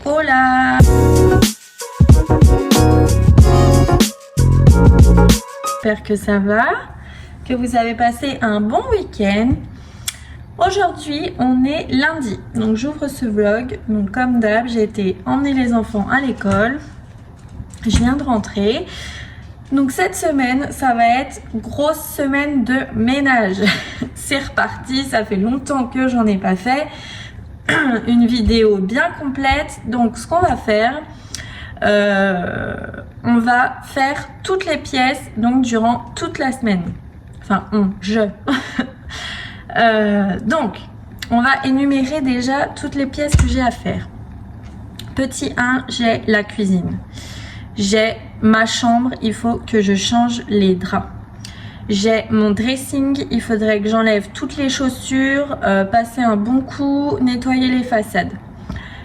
Hola! J'espère que ça va, que vous avez passé un bon week-end. Aujourd'hui, on est lundi, donc j'ouvre ce vlog. Donc comme d'hab, j'ai été emmener les enfants à l'école. Je viens de rentrer. Donc cette semaine, ça va être grosse semaine de ménage. C'est reparti, ça fait longtemps que j'en ai pas fait. Une vidéo bien complète. Donc ce qu'on va faire, on va faire toutes les pièces donc durant toute la semaine. Enfin, je. Donc, on va énumérer déjà toutes les pièces que j'ai à faire. Petit 1, j'ai la cuisine. J'ai ma chambre, il faut que je change les draps. J'ai mon dressing, il faudrait que j'enlève toutes les chaussures, passer un bon coup, nettoyer les façades.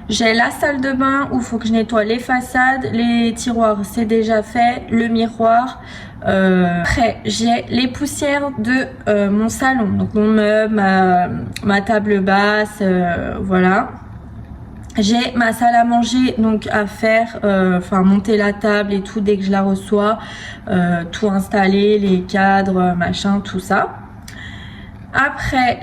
J'ai la salle de bain où il faut que je nettoie les façades, les tiroirs c'est déjà fait, le miroir. Après j'ai les poussières de mon salon, donc mon meuble, ma table basse, voilà. J'ai ma salle à manger donc à faire, enfin monter la table et tout dès que je la reçois, tout installer, les cadres, machin, tout ça. Après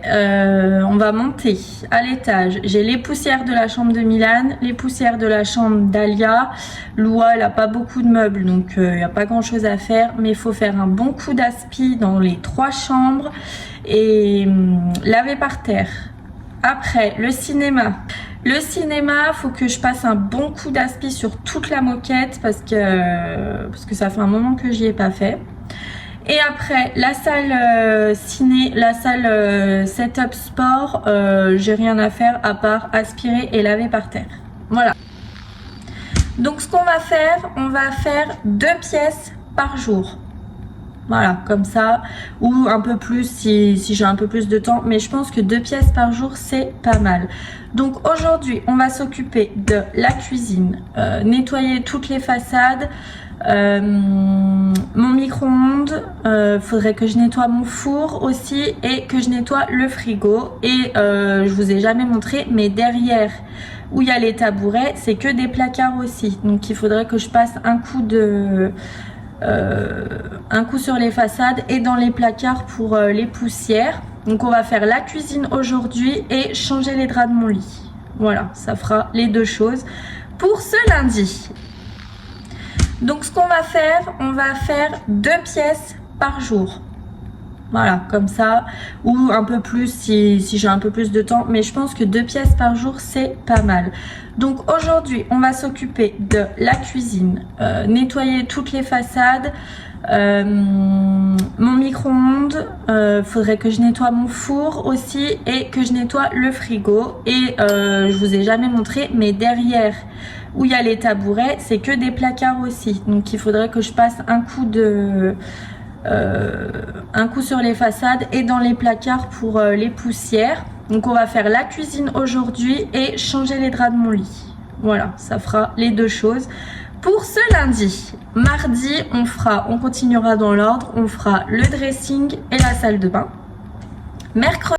on va monter à l'étage, j'ai les poussières de la chambre de Milan, les poussières de la chambre d'Alia. Loua elle a pas beaucoup de meubles donc il n'y a pas grand chose à faire, mais il faut faire un bon coup d'aspi dans les 3 chambres et laver par terre. Après le cinéma, faut que je passe un bon coup d'aspi sur toute la moquette parce que ça fait un moment que j'y ai pas fait. Et après la salle ciné, la salle setup sport, j'ai rien à faire à part aspirer et laver par terre. Voilà. Donc ce qu'on va faire, on va faire 2 pièces par jour. Voilà, comme ça, ou un peu plus si j'ai un peu plus de temps, mais je pense que 2 pièces par jour c'est pas mal. Donc aujourd'hui on va s'occuper de la cuisine, nettoyer toutes les façades, mon micro-ondes, faudrait que je nettoie mon four aussi et que je nettoie le frigo. Et je vous ai jamais montré, mais derrière où il y a les tabourets, c'est que des placards aussi, donc il faudrait que je passe un coup sur les façades et dans les placards pour les poussières. Donc on va faire la cuisine aujourd'hui et changer les draps de mon lit. Voilà, ça fera les 2 choses pour ce lundi. Donc ce qu'on va faire, on va faire 2 pièces par jour. Voilà, comme ça, ou un peu plus si j'ai un peu plus de temps, mais je pense que 2 pièces par jour c'est pas mal. Donc aujourd'hui on va s'occuper de la cuisine, nettoyer toutes les façades, mon micro-ondes, faudrait que je nettoie mon four aussi et que je nettoie le frigo. Et je vous ai jamais montré, mais derrière où il y a les tabourets c'est que des placards aussi, donc il faudrait que je passe un coup sur les façades et dans les placards pour les poussières. Donc on va faire la cuisine aujourd'hui et changer les draps de mon lit. Voilà, ça fera les 2 choses pour ce lundi. Mardi on continuera dans l'ordre, on fera le dressing et la salle de bain. Mercredi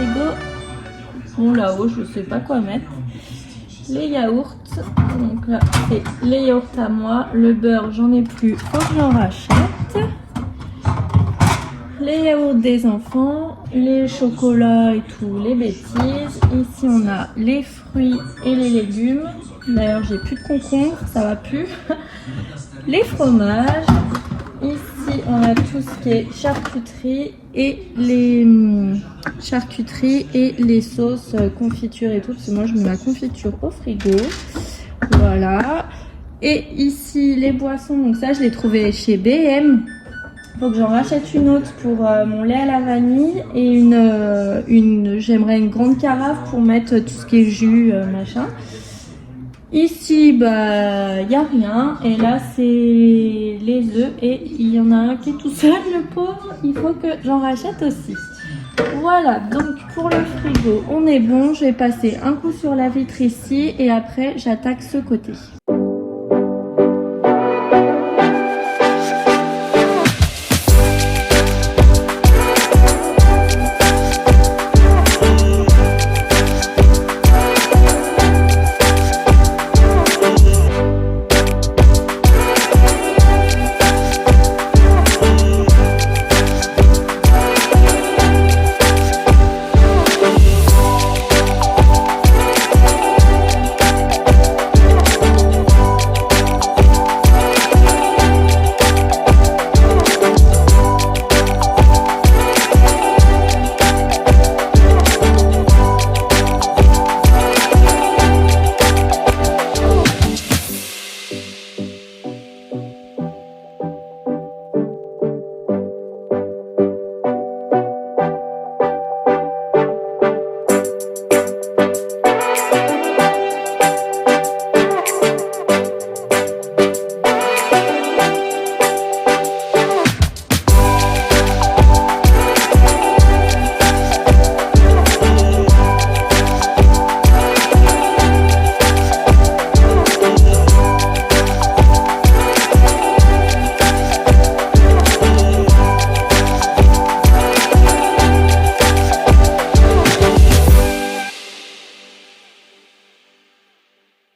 frigo, bon là-haut, je sais pas quoi mettre. Les yaourts, donc là c'est les yaourts à moi, le beurre j'en ai plus, faut que j'en rachète. Les yaourts des enfants, les chocolats et tout, les bêtises. Ici on a les fruits et les légumes. D'ailleurs j'ai plus de concombres, ça va plus. Les fromages. Ici on a tout ce qui est charcuterie et les sauces confiture et tout. Parce que moi je mets ma confiture au frigo. Voilà. Et ici les boissons, donc ça je l'ai trouvé chez BM. Faut que j'en rachète une autre pour mon lait à la vanille et j'aimerais une grande carafe pour mettre tout ce qui est jus, machin. Ici, bah, y a rien. Et là, c'est les œufs et il y en a un qui est tout seul, le pauvre. Il faut que j'en rachète aussi. Voilà, donc pour le frigo, on est bon. Je vais passer un coup sur la vitre ici et après, j'attaque ce côté.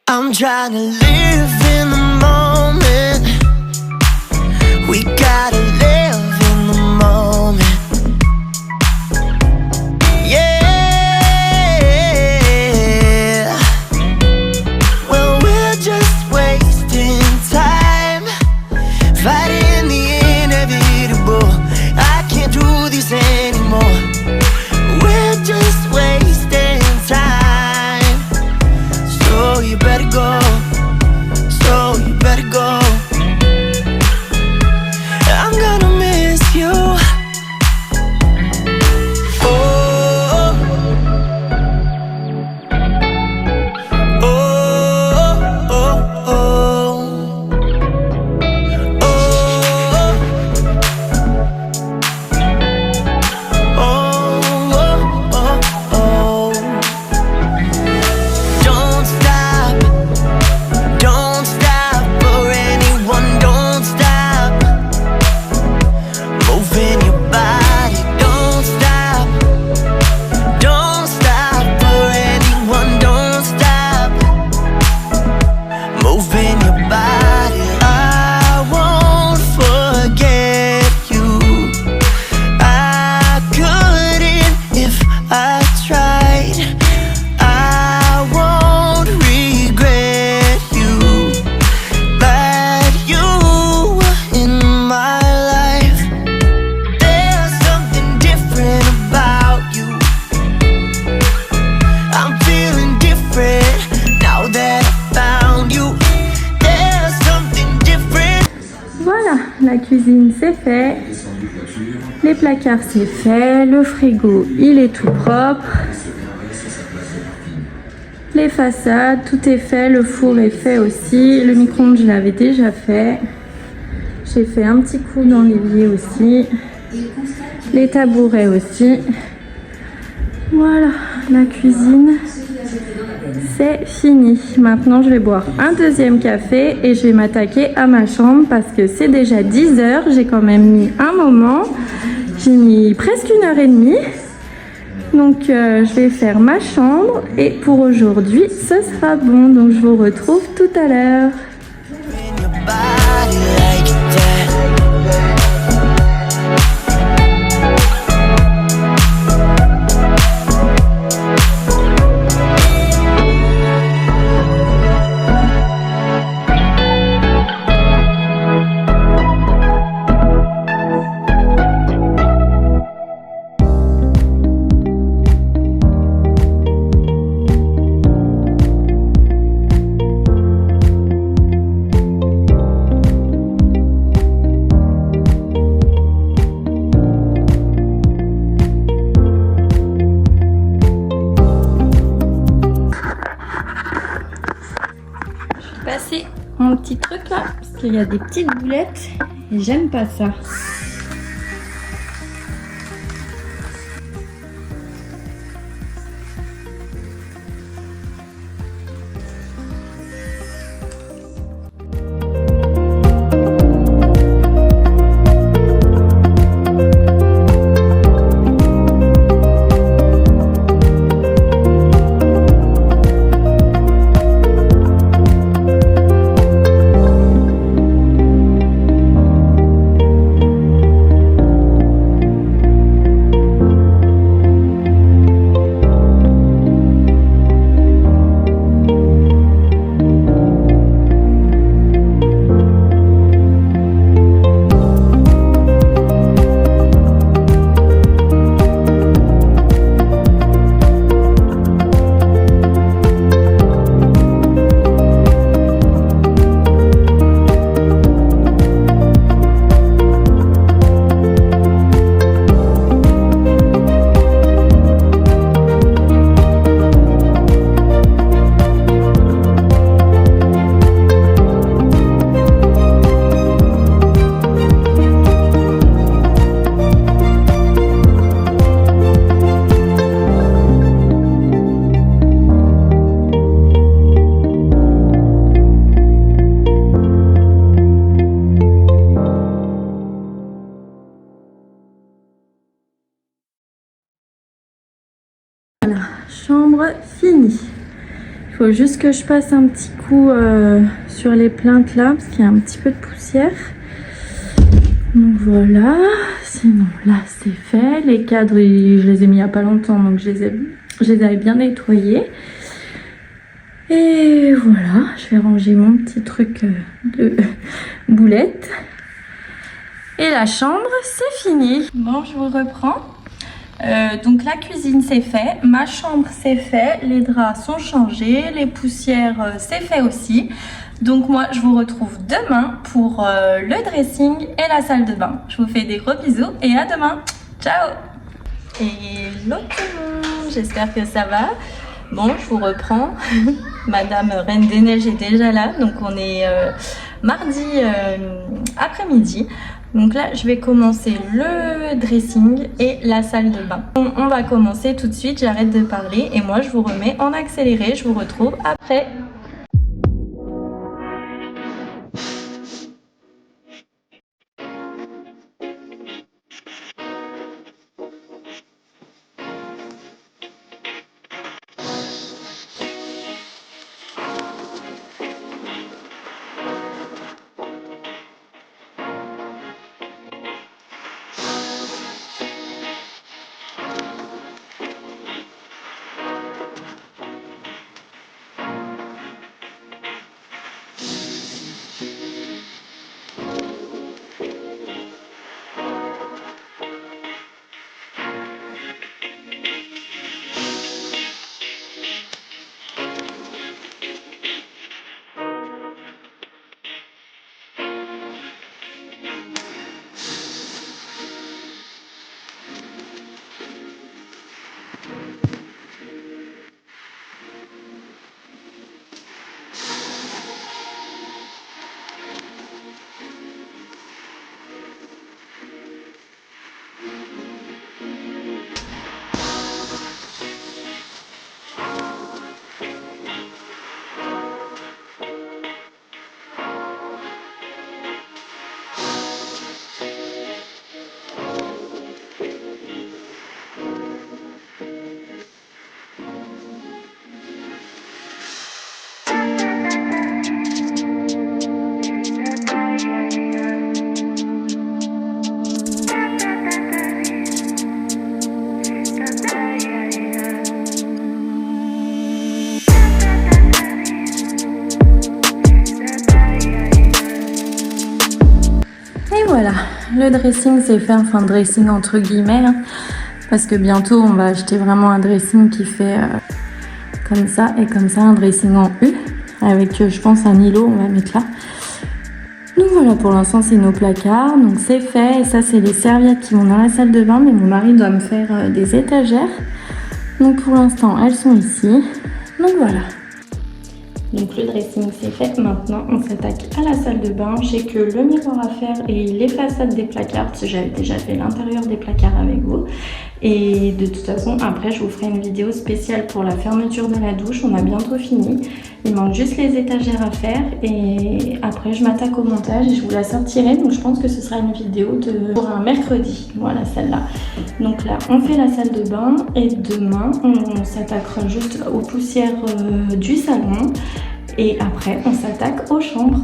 I'm trying to live in the moment. We gotta live in the moment. Yeah. Well, we're just wasting time, fighting the inevitable. I can't do this anymore. We're just wasting time. So you better go. So you better go. I'm gonna miss you. Oh, oh, oh, oh, oh, oh, oh. Don't stop for anyone. Don't stop moving your body. Don't stop for anyone. Don't stop moving your body. I won't forget you. I couldn't if I tried. I won't regret you. That you in my life. There's something different about you. I'm feeling different now that I found you. There's something different. Voilà, la cuisine c'est fait. Les placards c'est fait. Le frigo il est tout propre. Les façades, tout est fait. Le four est fait aussi. Le micro-ondes je l'avais déjà fait. J'ai fait un petit coup dans l'évier aussi. Les tabourets aussi. Voilà, la cuisine c'est fini. Maintenant je vais boire un deuxième café et je vais m'attaquer à ma chambre parce que c'est déjà 10 h. J'ai quand même mis un moment. J'ai mis presque 1 h 30. Donc je vais faire ma chambre et pour aujourd'hui ce sera bon. Donc je vous retrouve tout à l'heure. In your body like that. Passer mon petit truc là parce qu'il y a des petites boulettes et j'aime pas ça. Chambre finie. Il faut juste que je passe un petit coup sur les plaintes là parce qu'il y a un petit peu de poussière. Donc voilà, sinon là c'est fait. Les cadres je les ai mis il n'y a pas longtemps donc je les avais bien nettoyés. Et voilà, je vais ranger mon petit truc de boulettes. Et la chambre c'est fini. Bon, je vous reprends. Donc la cuisine c'est fait, ma chambre c'est fait, les draps sont changés, les poussières c'est fait aussi. Donc moi je vous retrouve demain pour le dressing et la salle de bain. Je vous fais des gros bisous et à demain. Ciao. Hello tout le monde, j'espère que ça va. Bon, je vous reprends. Madame Reine des Neiges est déjà là, donc on est mardi après-midi. Donc là, je vais commencer le dressing et la salle de bain. On va commencer tout de suite, j'arrête de parler et moi je vous remets en accéléré. Je vous retrouve après. le dressing c'est fait, enfin dressing entre guillemets, hein, parce que bientôt on va acheter vraiment un dressing qui fait comme ça et comme ça, un dressing en U, avec je pense un îlot, on va mettre là. Donc voilà, pour l'instant c'est nos placards, donc c'est fait. Et ça c'est les serviettes qui vont dans la salle de bain, mais mon mari doit me faire des étagères. Donc pour l'instant elles sont ici. Donc voilà. Donc le dressing c'est fait, maintenant on s'attaque à la salle de bain. J'ai que le miroir à faire et les façades des placards, parce que j'avais déjà fait l'intérieur des placards avec vous. Et de toute façon après je vous ferai une vidéo spéciale pour la fermeture de la douche, on a bientôt fini. Il manque juste les étagères à faire et après je m'attaque au montage et je vous la sortirai. Donc je pense que ce sera une vidéo pour un mercredi, voilà celle-là. Donc là on fait la salle de bain et demain on s'attaquera juste aux poussières du salon. Et après, on s'attaque aux chambres.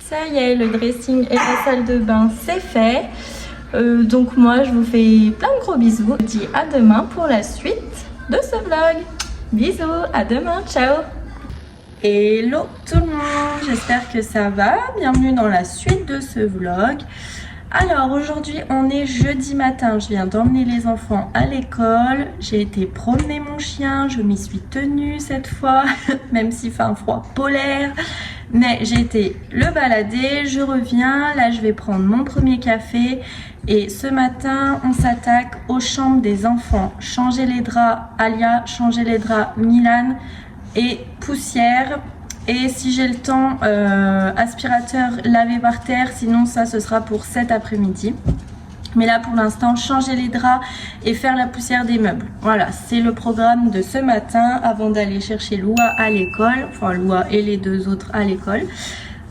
Ça y est, le dressing et la salle de bain c'est fait. Donc moi je vous fais plein de gros bisous. Je vous dis à demain pour la suite de ce vlog. Bisous, à demain, ciao. Hello tout le monde, j'espère que ça va. Bienvenue dans la suite de ce vlog. Alors aujourd'hui on est jeudi matin, je viens d'emmener les enfants à l'école. J'ai été promener mon chien, je m'y suis tenue cette fois, même s'il fait un froid polaire. Mais j'ai été le balader, je reviens, là je vais prendre mon premier café. Et ce matin on s'attaque aux chambres des enfants. Changer les draps Alia, changer les draps Milan et poussière. Et si j'ai le temps, aspirateur lavé par terre, sinon ça ce sera pour cet après-midi. Mais là pour l'instant, changer les draps et faire la poussière des meubles. Voilà, c'est le programme de ce matin avant d'aller chercher Loua à l'école. Enfin Loua et les deux autres à l'école.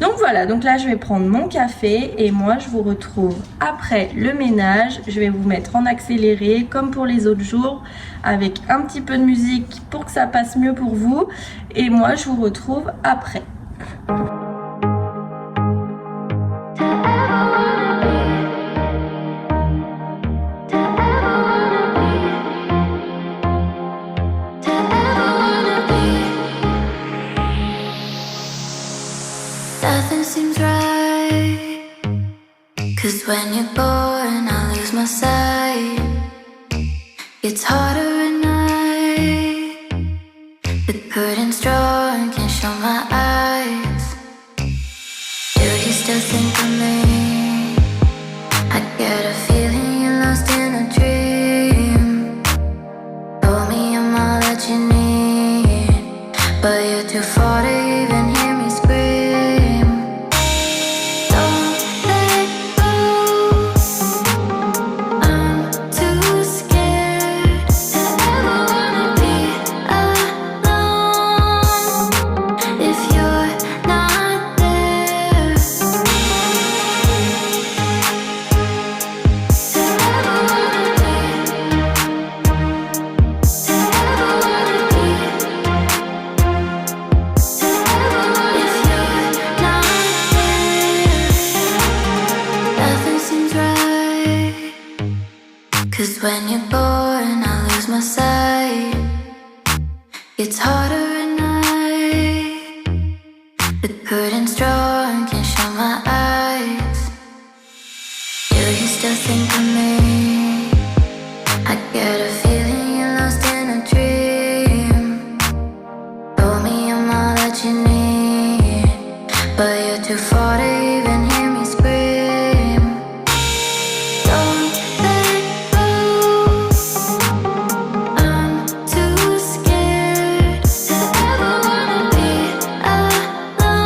Donc voilà, donc là je vais prendre mon café et moi je vous retrouve après le ménage. Je vais vous mettre en accéléré comme pour les autres jours avec un petit peu de musique pour que ça passe mieux pour vous. Et moi je vous retrouve après. Nothing seems right, 'cause when you're born I lose my sight. It's harder at night, the curtain's drawn, can't show my eyes. Do you still think of me? I get a feeling you're lost in a dream. Told me I'm all that you need, but you're too far to even hear me scream. Don't let go, I'm too scared to ever wanna be alone if you're not there. To ever wanna be, to ever wanna be, to ever if you're not there. Nothing seems right, 'cause when you're born I lose my sight. It's harder at night, the curtain's drawn, can't show you think of me? I get a feeling you're lost in a dream. Told me I'm all that you need, but you're too far to even hear me scream. Don't let go, I'm too scared to ever wanna be alone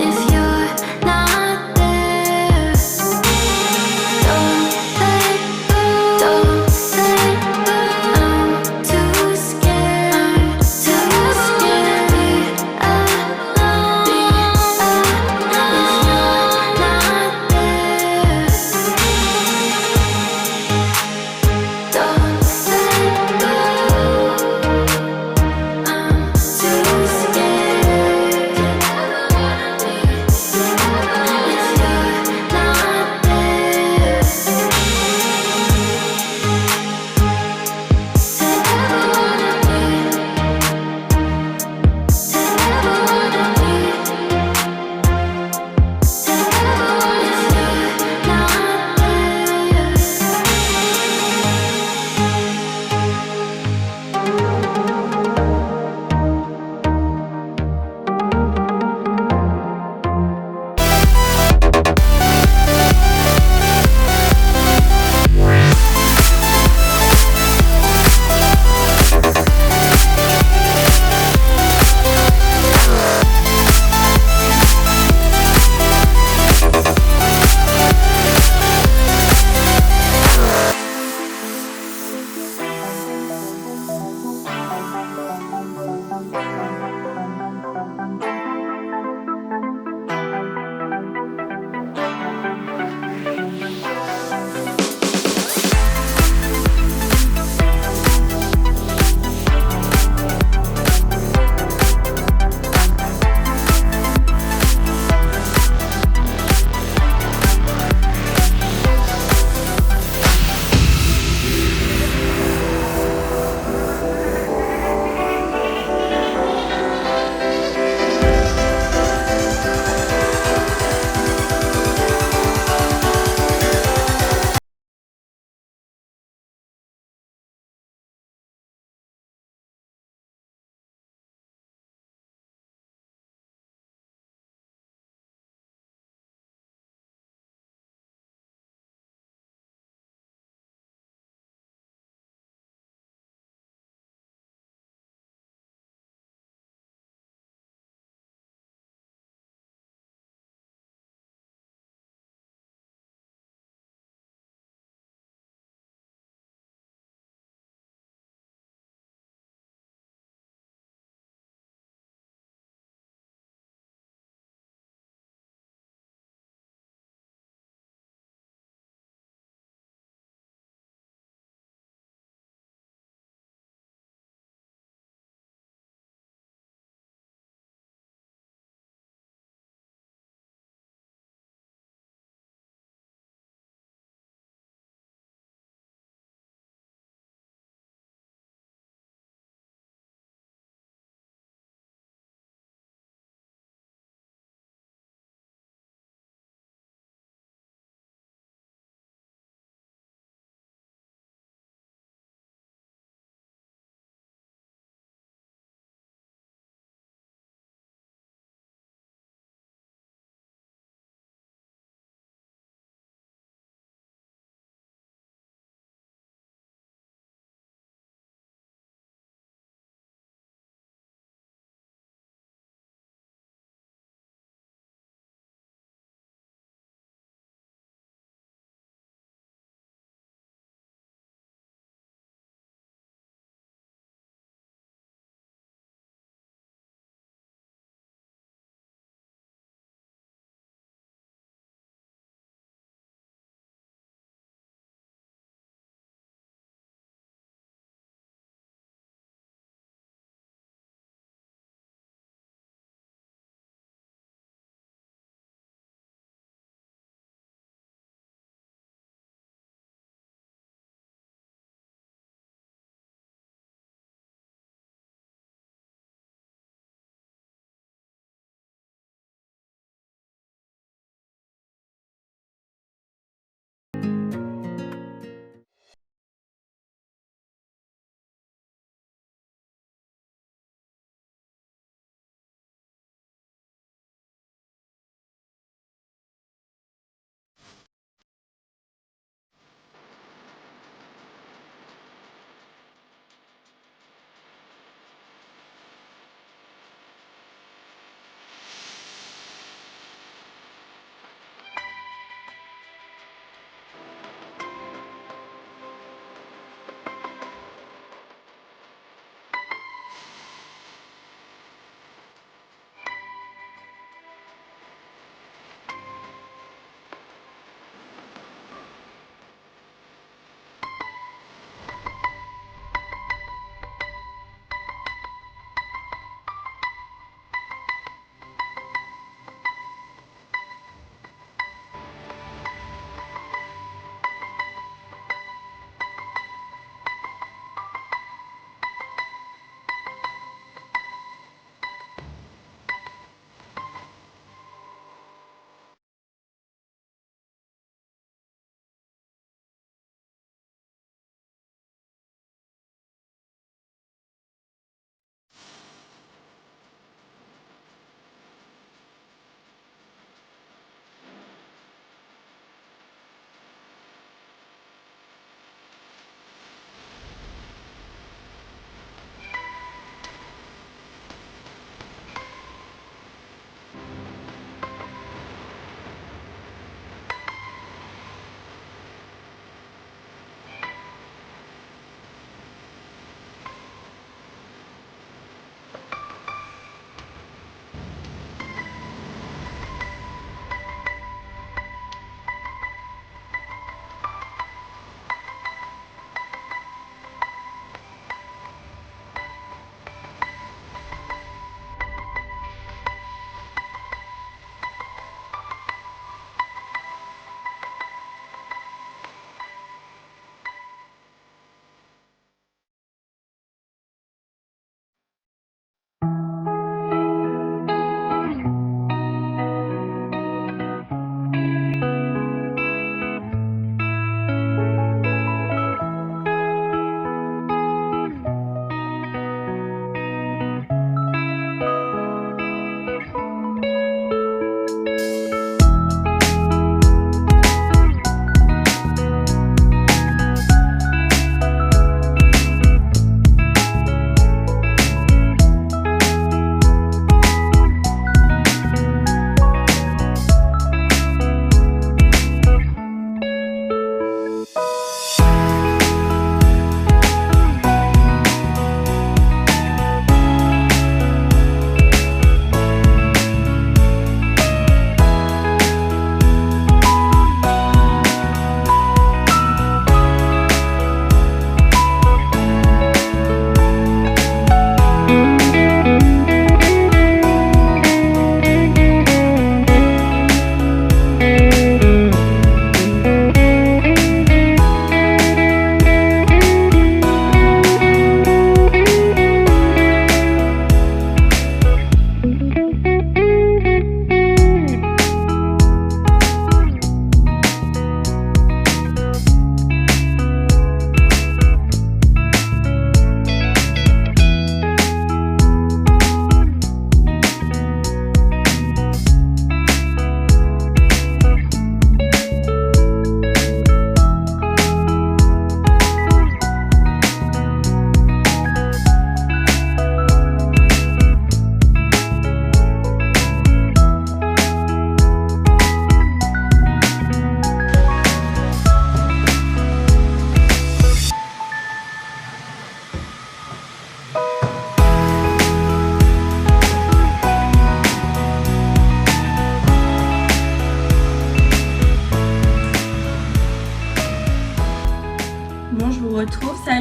if you're not there. Don't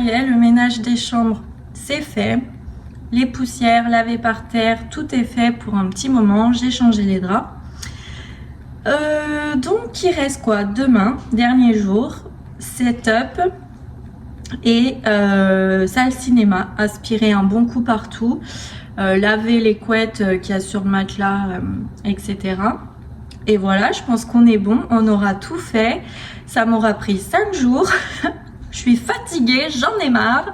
y est, le ménage des chambres, c'est fait. Les poussières lavées par terre, tout est fait pour un petit moment. J'ai changé les draps. Donc, il reste quoi? Demain, dernier jour, setup et salle cinéma. Aspirer un bon coup partout. Laver les couettes qu'il y a sur le matelas, etc. Et voilà, je pense qu'on est bon. On aura tout fait. Ça m'aura pris 5 jours. Je suis fatiguée, j'en ai marre.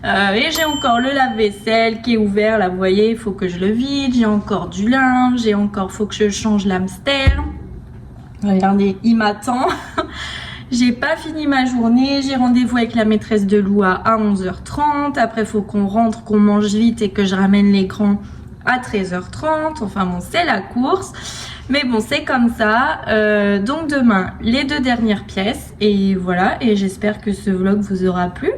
Et j'ai encore le lave-vaisselle qui est ouvert, là vous voyez, il faut que je le vide. J'ai encore du linge, faut que je change l'hamster. Regardez, il m'attend. J'ai pas fini ma journée, j'ai rendez-vous avec la maîtresse de Lou à 11h30. Après il faut qu'on rentre, qu'on mange vite et que je ramène les grands à 13h30. Enfin bon, c'est la course. Mais bon, c'est comme ça. Donc demain, les 2 dernières pièces. Et voilà, et j'espère que ce vlog vous aura plu.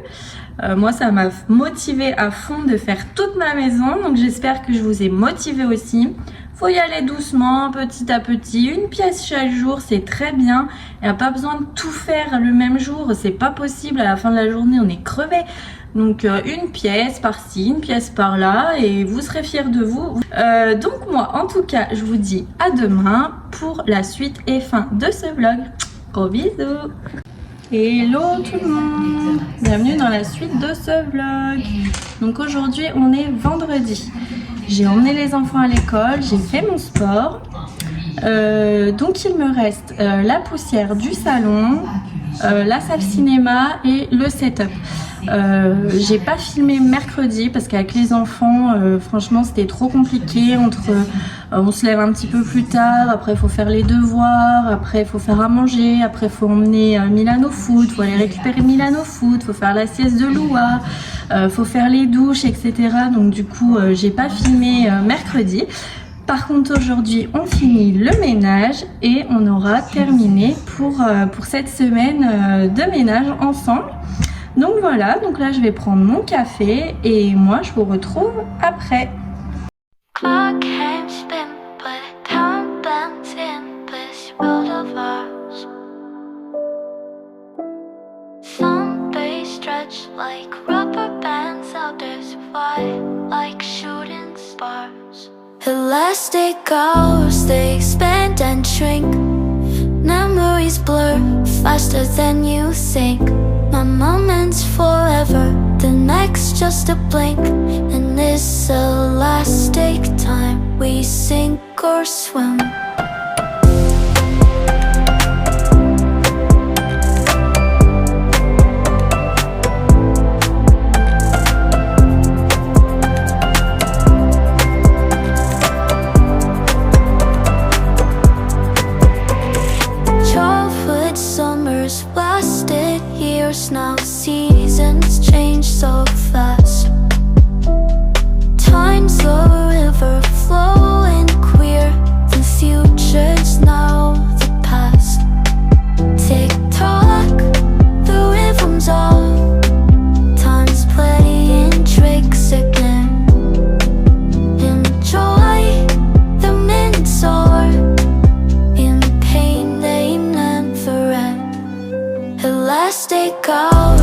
Moi, ça m'a motivée à fond de faire toute ma maison. Donc j'espère que je vous ai motivé aussi. Faut y aller doucement, petit à petit. Une pièce chaque jour, c'est très bien. Il n'y a pas besoin de tout faire le même jour. C'est pas possible. À la fin de la journée, on est crevé. Donc une pièce par-ci, une pièce par-là et vous serez fiers de vous. Donc moi, en tout cas, je vous dis à demain pour la suite et fin de ce vlog. Gros bisous. Hello tout le monde. Bienvenue dans la suite de ce vlog. Donc aujourd'hui, on est vendredi. J'ai emmené les enfants à l'école, j'ai fait mon sport. Donc il me reste la poussière du salon, la salle cinéma et le setup. J'ai pas filmé mercredi parce qu'avec les enfants franchement c'était trop compliqué. On se lève un petit peu plus tard, après il faut faire les devoirs, après il faut faire à manger, après il faut emmener Milan au foot, faut aller récupérer Milan au foot, faut faire la sieste de Loua, faut faire les douches, etc. Donc du coup j'ai pas filmé mercredi. Par contre aujourd'hui on finit le ménage et on aura terminé pour cette semaine de ménage ensemble. Donc voilà, donc là je vais prendre mon café et moi je vous retrouve après. Clock can't spin, but time bends in this world of ours. Some days stretch like rubber bands, others fly like shooting stars. Elastic hours, they expand and shrink. Memories blur faster than you think. My moment's forever, the next just a blink. In this elastic time, we sink or swim. Childhood summers lasted years now. Seasons change so fast. Time's a river flowing queer. The future's now the past. Tick tock, the rhythm's on. Time's playing tricks again. Enjoy the minutes or in pain they never end. Elastic out.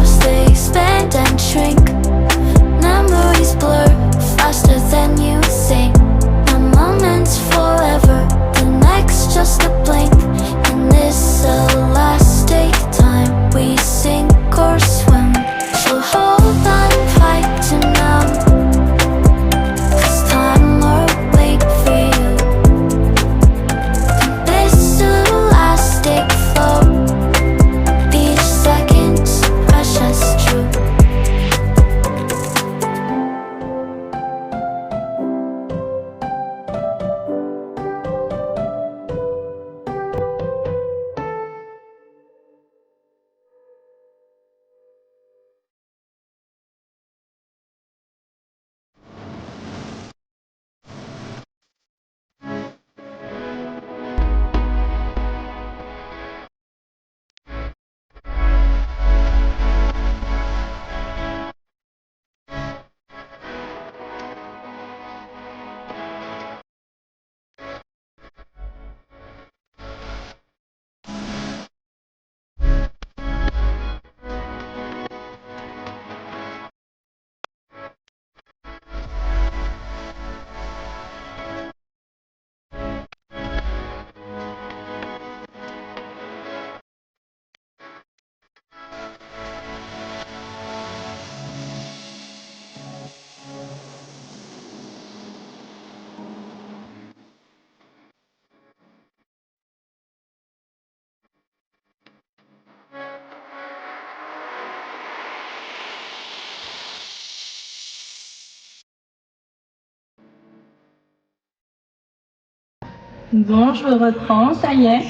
Bon, je reprends, ça y est.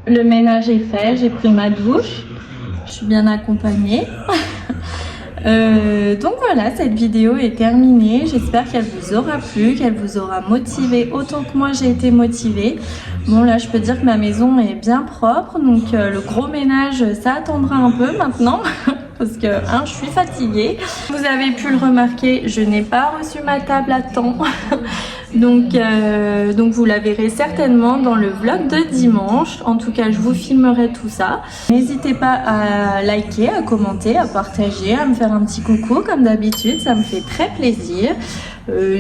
Le ménage est fait, j'ai pris ma douche. Je suis bien accompagnée. Donc voilà, cette vidéo est terminée. J'espère qu'elle vous aura plu, qu'elle vous aura motivé autant que moi j'ai été motivée. Bon là, je peux dire que ma maison est bien propre. Donc le gros ménage, ça attendra un peu maintenant. Parce que je suis fatiguée. Vous avez pu le remarquer, je n'ai pas reçu ma table à temps. Donc vous la verrez certainement dans le vlog de dimanche. En tout cas, je vous filmerai tout ça. N'hésitez pas à liker, à commenter, à partager, à me faire un petit coucou comme d'habitude. Ça me fait très plaisir.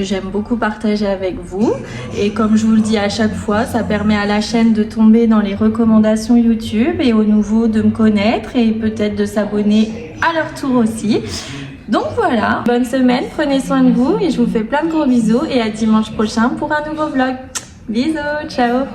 J'aime beaucoup partager avec vous. Et comme je vous le dis à chaque fois, ça permet à la chaîne de tomber dans les recommandations YouTube et aux nouveaux de me connaître et peut-être de s'abonner à leur tour aussi. Donc voilà, bonne semaine, prenez soin de vous et je vous fais plein de gros bisous et à dimanche prochain pour un nouveau vlog. Bisous, ciao.